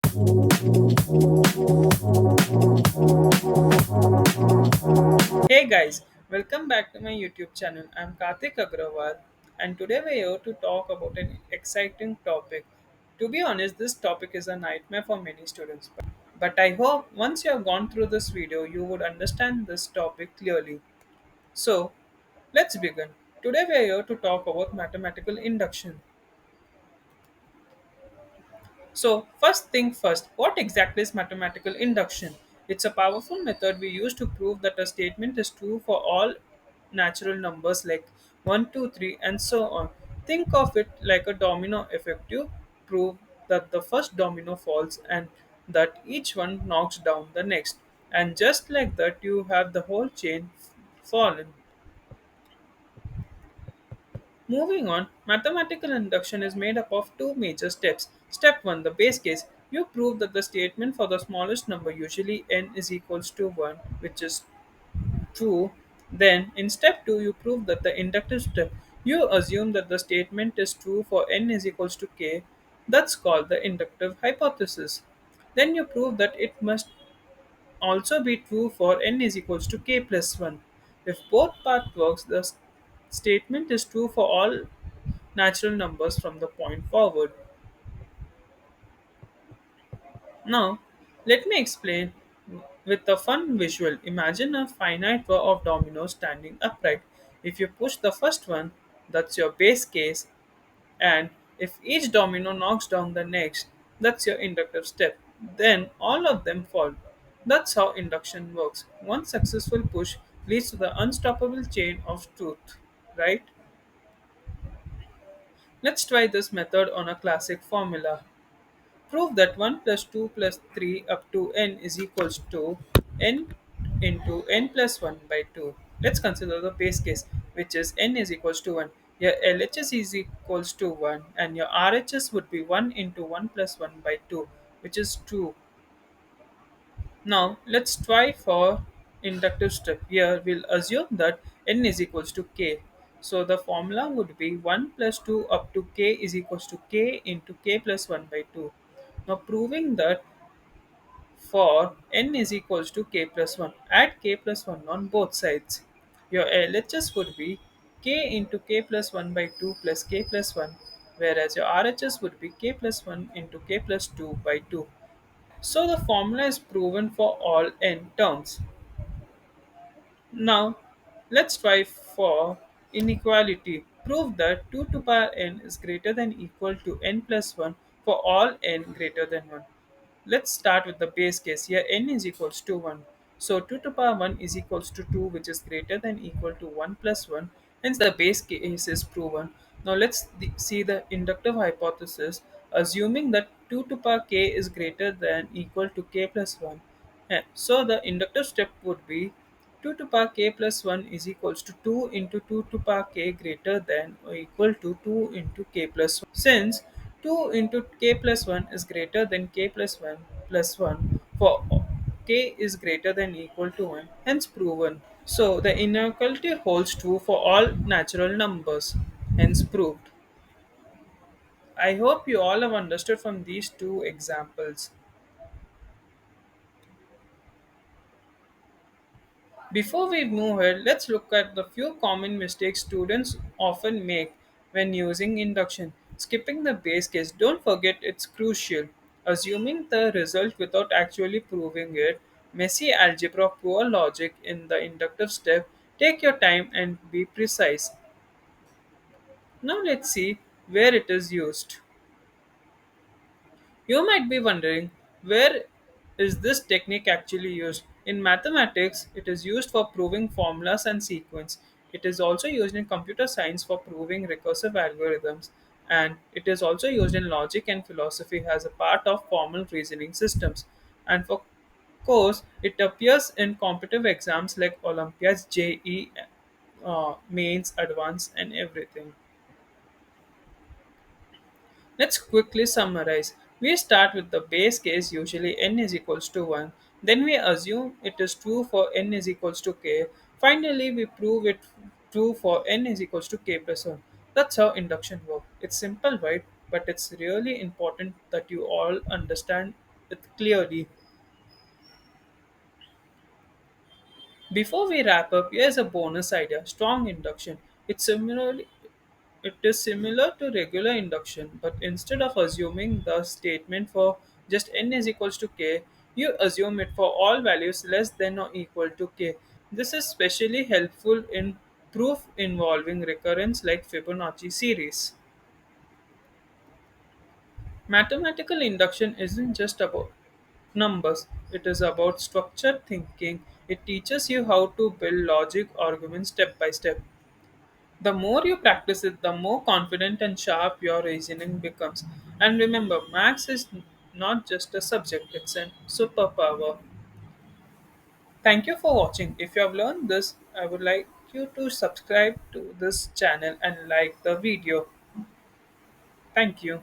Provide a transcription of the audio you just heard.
Hey guys, welcome back to my YouTube channel. I'm Karthik Agrawal, and today we're here to talk about an exciting topic. To be honest, this topic is a nightmare for many students, but I hope once you have gone through this video, you would understand this topic clearly. So, let's begin. Today we're here to talk about mathematical induction. So, first thing first, what exactly is mathematical induction? It's a powerful method we use to prove that a statement is true for all natural numbers like 1, 2, 3, and so on. Think of it like a domino effect. You prove that the first domino falls and that each one knocks down the next. And just like that, you have the whole chain fallen. Moving on, mathematical induction is made up of two major steps. Step 1, the base case. You prove that the statement for the smallest number, usually n is equals to 1, which is true. Then, in step 2, you prove that the inductive step. You assume that the statement is true for n is equals to k. That's called the inductive hypothesis. Then you prove that it must also be true for n is equals to k plus 1. If both part works, the statement is true for all natural numbers from the point forward. Now, let me explain with a fun visual. Imagine a finite row of dominoes standing upright. If you push the first one, that's your base case, and if each domino knocks down the next, that's your inductive step. Then all of them fall. That's how induction works. One successful push leads to the unstoppable chain of truth, right? Let's try this method on a classic formula. Prove that 1 plus 2 plus 3 up to n is equals to n into n plus 1 by 2. Let's consider the base case, which is n is equals to 1. Your LHS is equals to 1 and your RHS would be 1 into 1 plus 1 by 2, which is true. Now let's try for inductive step. Here we'll assume that n is equals to k. So the formula would be 1 plus 2 up to k is equals to k into k plus 1 by 2. Now proving that for n is equals to k plus 1, add k plus 1 on both sides. Your LHS would be k into k plus 1 by 2 plus k plus 1, whereas your RHS would be k plus 1 into k plus 2 by 2. So the formula is proven for all n terms. Now, let's try for inequality. Prove that 2 to power n is greater than equal to n plus 1 for all n greater than 1. Let's start with the base case. Here n is equals to 1. So 2 to power 1 is equals to 2, which is greater than equal to 1 plus 1. Hence the base case is proven. Now let's see the inductive hypothesis. Assuming that 2 to power k is greater than equal to k plus 1. So the inductive step would be 2 to power k plus 1 is equals to 2 into 2 to power k greater than or equal to 2 into k plus 1. Since 2 into k plus 1 is greater than k plus 1 for k is greater than equal to 1, hence proven. So the inequality holds true for all natural numbers, hence proved. I hope you all have understood from these two examples. Before we move ahead, let's look at the few common mistakes students often make when using induction. Skipping the base case, don't forget it's crucial. Assuming the result without actually proving it, messy algebra, poor logic in the inductive step, take your time and be precise. Now let's see where it is used. You might be wondering, where is this technique actually used? In mathematics, it is used for proving formulas and sequence. It is also used in computer science for proving recursive algorithms, and it is also used in logic and philosophy as a part of formal reasoning systems. And for course, it appears in competitive exams like Olympiads, JE, mains, advanced, and everything. Let's quickly summarize. We start with the base case, usually n is equals to 1. Then we assume it is true for n is equals to k. Finally, we prove it true for n is equals to k plus 1. That's how induction works. It's simple, right? But it's really important that you all understand it clearly. Before we wrap up, here's a bonus idea: strong induction. It is similar to regular induction, but instead of assuming the statement for just n is equals to k, you assume it for all values less than or equal to k. This is especially helpful in proof involving recurrence like Fibonacci series. Mathematical induction isn't just about numbers, it is about structured thinking. It teaches you how to build logic arguments step by step. The more you practice it, the more confident and sharp your reasoning becomes. And remember, maths is not just a subject, it's a superpower. Thank you for watching. If you have learned this, I would like you to subscribe to this channel and like the video. Thank you.